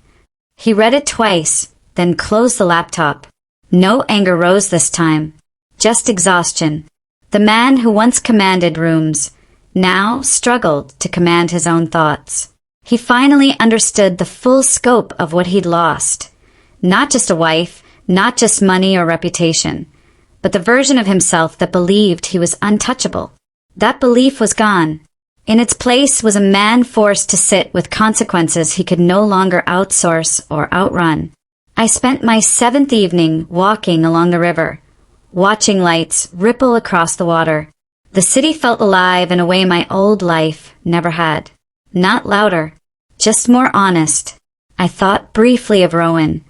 He read it twice, then closed the laptop. No anger rose this time. Just exhaustion. The man who once commanded rooms now struggled to command his own thoughts. He finally understood the full scope of what he'd lost. Not just a wife, not just money or reputation, but the version of himself that believed he was untouchable. That belief was gone. In its place was a man forced to sit with consequences he could no longer outsource or outrun. I spent my 7th evening walking along the river, watching lights ripple across the water. The city felt alive in a way my old life never had. Not louder, just more honest. I thought briefly of Rowan,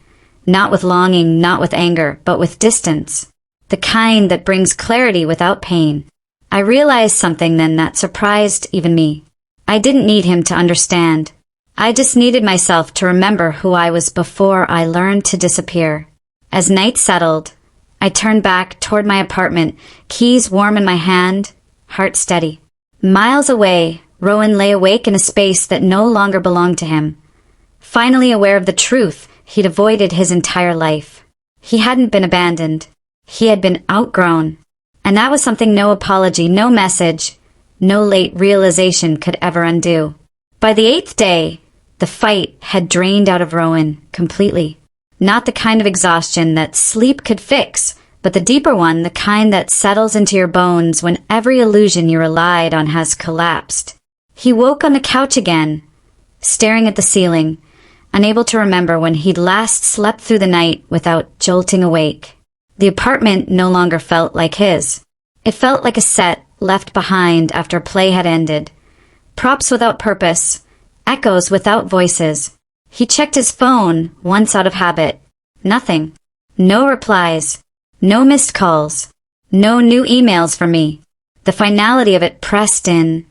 not with longing, not with anger, but with distance. The kind that brings clarity without pain. I realized something then that surprised even me. I didn't need him to understand. I just needed myself to remember who I was before I learned to disappear. As night settled, I turned back toward my apartment, keys warm in my hand, heart steady. Miles away, Rowan lay awake in a space that no longer belonged to him. Finally aware of the truth he'd avoided his entire life. He hadn't been abandoned. He had been outgrown. And that was something no apology, no message, no late realization could ever undo. By the 8th day, the fight had drained out of Rowan completely. Not the kind of exhaustion that sleep could fix, but the deeper one, the kind that settles into your bones when every illusion you relied on has collapsed. He woke on the couch again, staring at the ceiling, unable to remember when he'd last slept through the night without jolting awake. The apartment no longer felt like his. It felt like a set left behind after play had ended. Props without purpose, echoes without voices. He checked his phone once out of habit. Nothing. No replies. No missed calls. No new emails for me. The finality of it pressed in,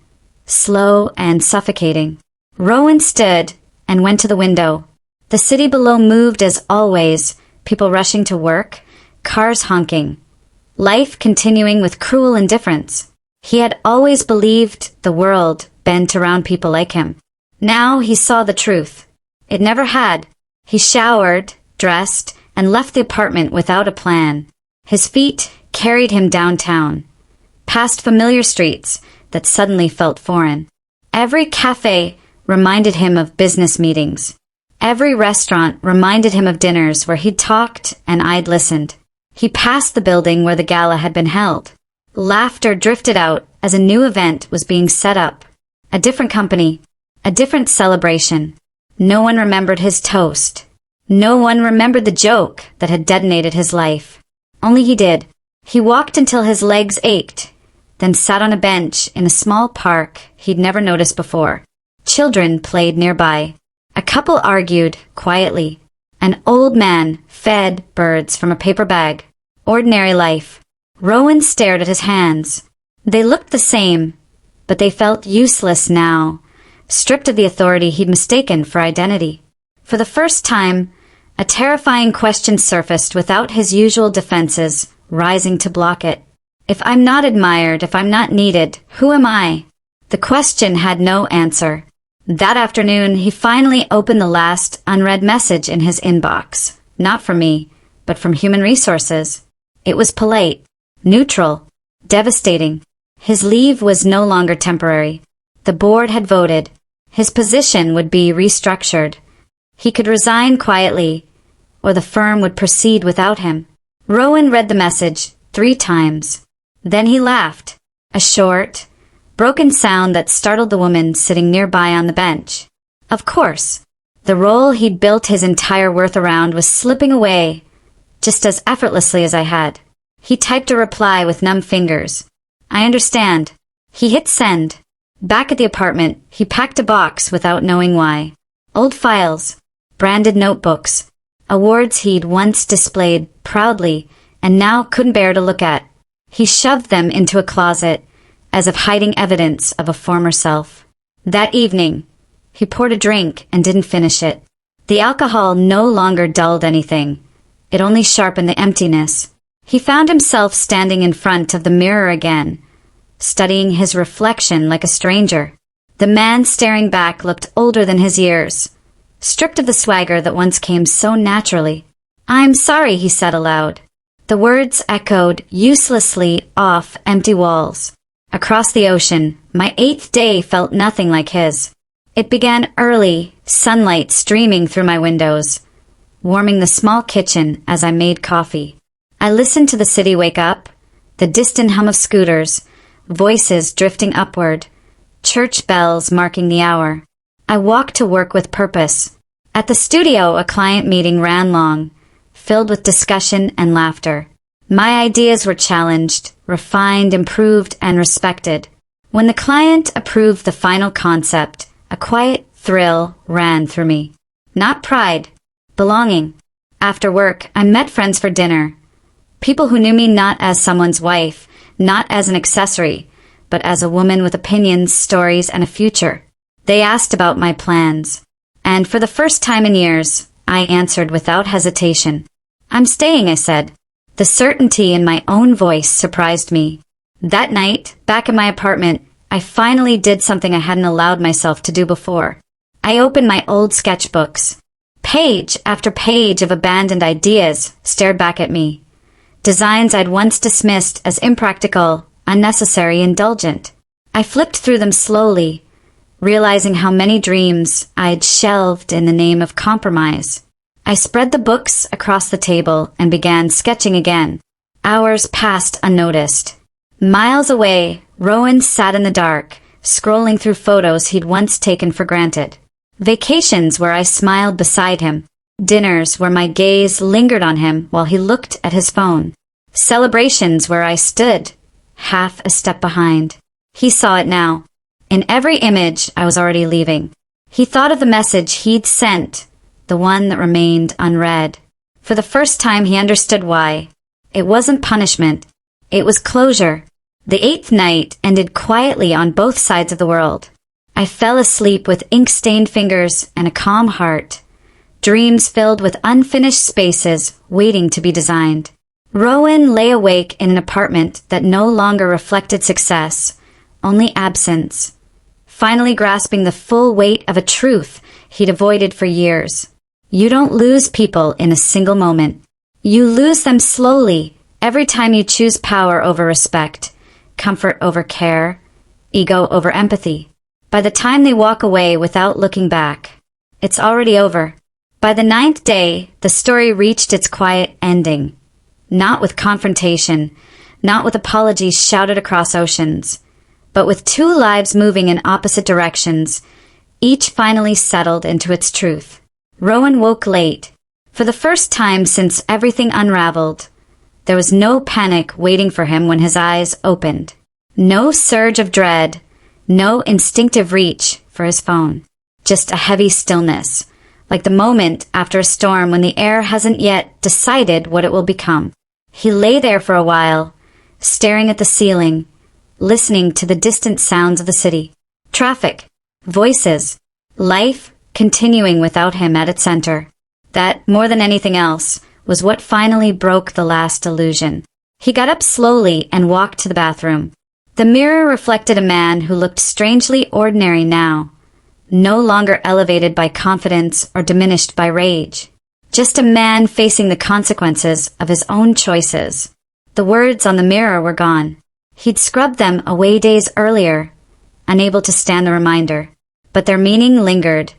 slow and suffocating. Rowan stood and went to the window. The city below moved as always, people rushing to work, cars honking. Life continuing with cruel indifference. He had always believed the world bent around people like him. Now he saw the truth. It never had. He showered, dressed, and left the apartment without a plan. His feet carried him downtown, past familiar streets that suddenly felt foreign. Every cafe reminded him of business meetings. Every restaurant reminded him of dinners where he'd talked and I'd listened. He passed the building where the gala had been held. Laughter drifted out as a new event was being set up. A different company, a different celebration. No one remembered his toast. No one remembered the joke that had detonated his life. Only he did. He walked until his legs ached, then sat on a bench in a small park he'd never noticed before. Children played nearby. A couple argued quietly. An old man fed birds from a paper bag. Ordinary life. Rowan stared at his hands. They looked the same, but they felt useless now, stripped of the authority he'd mistaken for identity. For the first time, A terrifying question surfaced without his usual defenses, rising to block it. If I'm not admired, if I'm not needed, who am I? The question had no answer. That afternoon, he finally opened the last unread message in his inbox. Not from me, but from Human Resources. It was polite, neutral, devastating. His leave was no longer temporary. The board had voted. His position would be restructured. He could resign quietly, or the firm would proceed without him. Rowan read the message 3 times. Then he laughed, a short, broken sound that startled the woman sitting nearby on the bench. Of course, the role he'd built his entire worth around was slipping away, just as effortlessly as I had. He typed a reply with numb fingers. I understand. He hit send. Back at the apartment, he packed a box without knowing why. Old files, branded notebooks, awards he'd once displayed proudly and now couldn't bear to look at. He shoved them into a closet, as if hiding evidence of a former self. That evening, he poured a drink and didn't finish it. The alcohol no longer dulled anything. It only sharpened the emptiness. He found himself standing in front of the mirror again, studying his reflection like a stranger. The man staring back looked older than his years, stripped of the swagger that once came so naturally. I'm sorry, he said aloud. The words echoed uselessly off empty walls. Across the ocean, my 8th day felt nothing like his. It began early, sunlight streaming through my windows, warming the small kitchen as I made coffee. I listened to the city wake up, the distant hum of scooters, voices drifting upward, church bells marking the hour. I walked to work with purpose. At the studio, a client meeting ran long, filled with discussion and laughter. My ideas were challenged, refined, improved, and respected. When the client approved the final concept, a quiet thrill ran through me. Not pride, belonging. After work, I met friends for dinner. People who knew me not as someone's wife, not as an accessory, but as a woman with opinions, stories, and a future. They asked about my plans. And for the first time in years, I answered without hesitation. I'm staying, I said. The certainty in my own voice surprised me. That night, back in my apartment, I finally did something I hadn't allowed myself to do before. I opened my old sketchbooks. Page after page of abandoned ideas stared back at me. Designs I'd once dismissed as impractical, unnecessary, indulgent. I flipped through them slowly, realizing how many dreams I'd shelved in the name of compromise. I spread the books across the table and began sketching again. Hours passed unnoticed. Miles away, Rowan sat in the dark, scrolling through photos he'd once taken for granted. Vacations where I smiled beside him. Dinners where my gaze lingered on him while he looked at his phone. Celebrations where I stood, half a step behind. He saw it now. In every image, I was already leaving. He thought of the message he'd sent, the one that remained unread. For the first time, he understood why. It wasn't punishment. It was closure. The 8th night ended quietly on both sides of the world. I fell asleep with ink-stained fingers and a calm heart. Dreams filled with unfinished spaces waiting to be designed. Rowan lay awake in an apartment that no longer reflected success, only absence, finally grasping the full weight of a truth he'd avoided for years. You don't lose people in a single moment. You lose them slowly every time you choose power over respect, comfort over care, ego over empathy. By the time they walk away without looking back, it's already over. By the 9th day, the story reached its quiet ending. Not with confrontation, not with apologies shouted across oceans, but with 2 lives moving in opposite directions, each finally settled into its truth. Rowan woke late. For the first time since everything unraveled, there was no panic waiting for him when his eyes opened. No surge of dread, no instinctive reach for his phone. Just a heavy stillness, like the moment after a storm when the air hasn't yet decided what it will become. He lay there for a while, staring at the ceiling, listening to the distant sounds of the city. Traffic, voices, life continuing without him at its center. That, more than anything else, was what finally broke the last illusion. He got up slowly and walked to the bathroom. The mirror reflected a man who looked strangely ordinary now, no longer elevated by confidence or diminished by rage. Just a man facing the consequences of his own choices. The words on the mirror were gone. He'd scrubbed them away days earlier, unable to stand the reminder. But their meaning lingered,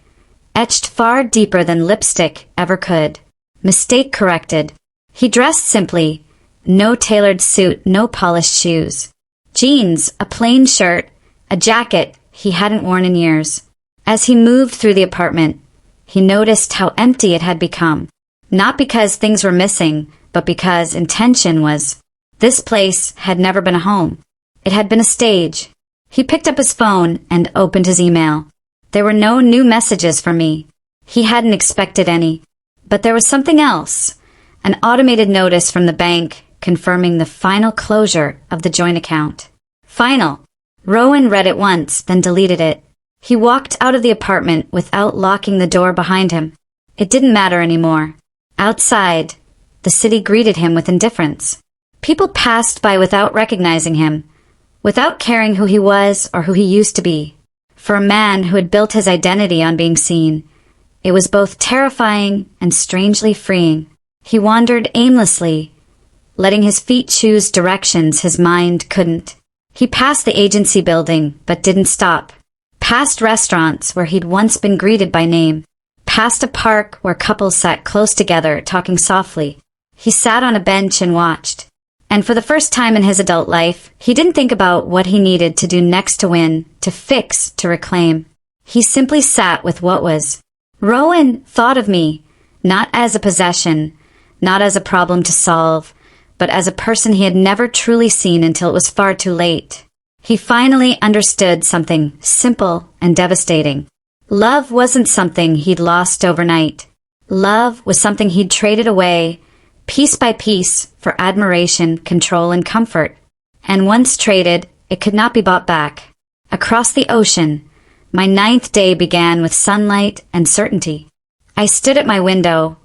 etched far deeper than lipstick ever could. Mistake corrected. He dressed simply. No tailored suit, no polished shoes. Jeans, a plain shirt, a jacket he hadn't worn in years. As he moved through the apartment, he noticed how empty it had become. Not because things were missing, but because intention was. This place had never been a home. It had been a stage. He picked up his phone and opened his email. There were no new messages from me. He hadn't expected any. But there was something else. An automated notice from the bank confirming the final closure of the joint account. Final. Rowan read it once, then deleted it. He walked out of the apartment without locking the door behind him. It didn't matter anymore. Outside, the city greeted him with indifference. People passed by without recognizing him, without caring who he was or who he used to be. For a man who had built his identity on being seen, it was both terrifying and strangely freeing. He wandered aimlessly, letting his feet choose directions his mind couldn't. He passed the agency building, but didn't stop. Past restaurants where he'd once been greeted by name. Past a park where couples sat close together, talking softly. He sat on a bench and watched. And for the first time in his adult life, he didn't think about what he needed to do next to win, to fix, to reclaim. He simply sat with what was. Rowan thought of me, not as a possession, not as a problem to solve, but as a person he had never truly seen until it was far too late. He finally understood something simple and devastating. Love wasn't something he'd lost overnight. Love was something he'd traded away, piece by piece, for admiration, control, and comfort. And once traded, it could not be bought back. Across the ocean, my 9th day began with sunlight and certainty. I stood at my window,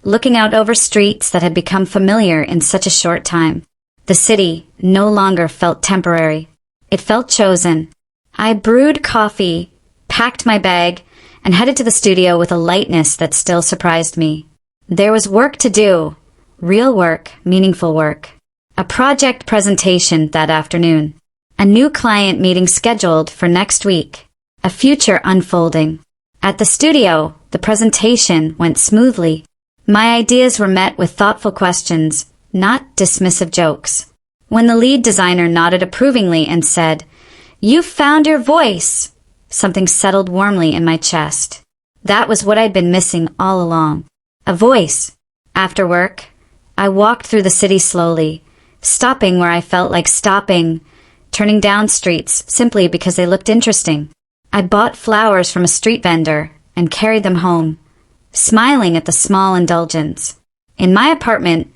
looking out over streets that had become familiar in such a short time. The city no longer felt temporary. It felt chosen. I brewed coffee, packed my bag, and headed to the studio with a lightness that still surprised me. There was work to do. Real work, meaningful work. A project presentation that afternoon. A new client meeting scheduled for next week. A future unfolding. At the studio, the presentation went smoothly. My ideas were met with thoughtful questions, not dismissive jokes. When the lead designer nodded approvingly and said, "You've found your voice," something settled warmly in my chest. That was what I'd been missing all along. A voice. After work, I walked through the city slowly, stopping where I felt like stopping, turning down streets simply because they looked interesting. I bought flowers from a street vendor and carried them home, smiling at the small indulgence. In my apartment,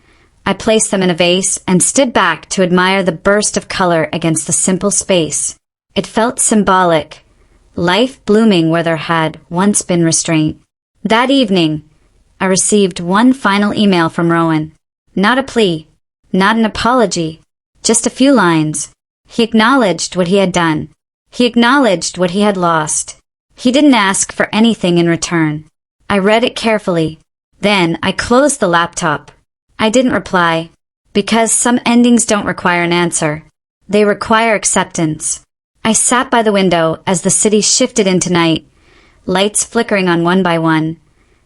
I placed them in a vase and stood back to admire the burst of color against the simple space. It felt symbolic, life blooming where there had once been restraint. That evening, I received one final email from Rowan. Not a plea, not an apology, just a few lines. He acknowledged what he had done. He acknowledged what he had lost. He didn't ask for anything in return. I read it carefully. Then I closed the laptop. I didn't reply, because some endings don't require an answer. They require acceptance. I sat by the window as the city shifted into night, lights flickering on one by one,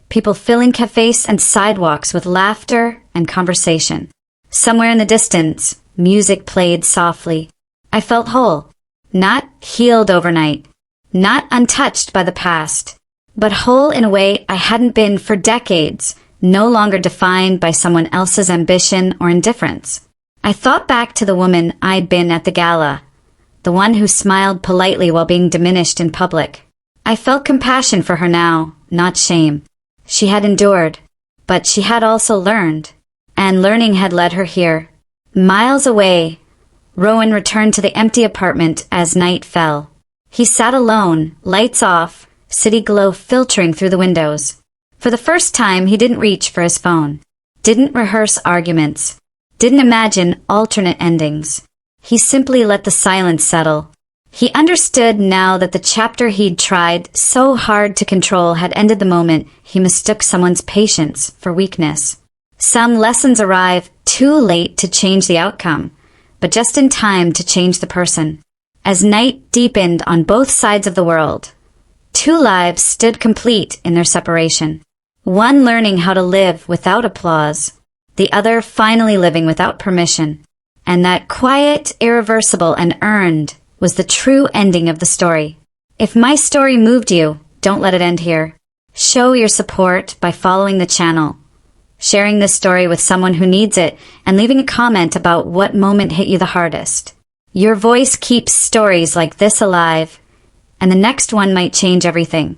people filling cafes and sidewalks with laughter and conversation. Somewhere in the distance, music played softly. I felt whole, not healed overnight, not untouched by the past, but whole in a way I hadn't been for decades, no longer defined by someone else's ambition or indifference. I thought back to the woman I'd been at the gala, the one who smiled politely while being diminished in public. I felt compassion for her now, not shame. She had endured, but she had also learned, and learning had led her here. Miles away, Rowan returned to the empty apartment as night fell. He sat alone, lights off, city glow filtering through the windows. For the first time, he didn't reach for his phone, didn't rehearse arguments, didn't imagine alternate endings. He simply let the silence settle. He understood now that the chapter he'd tried so hard to control had ended the moment he mistook someone's patience for weakness. Some lessons arrive too late to change the outcome, but just in time to change the person. As night deepened on both sides of the world, two lives stood complete in their separation. One learning how to live without applause, the other finally living without permission. And that quiet, irreversible, and earned was the true ending of the story. If my story moved you, don't let it end here. Show your support by following the channel, sharing this story with someone who needs it, and leaving a comment about what moment hit you the hardest. Your voice keeps stories like this alive, and the next one might change everything.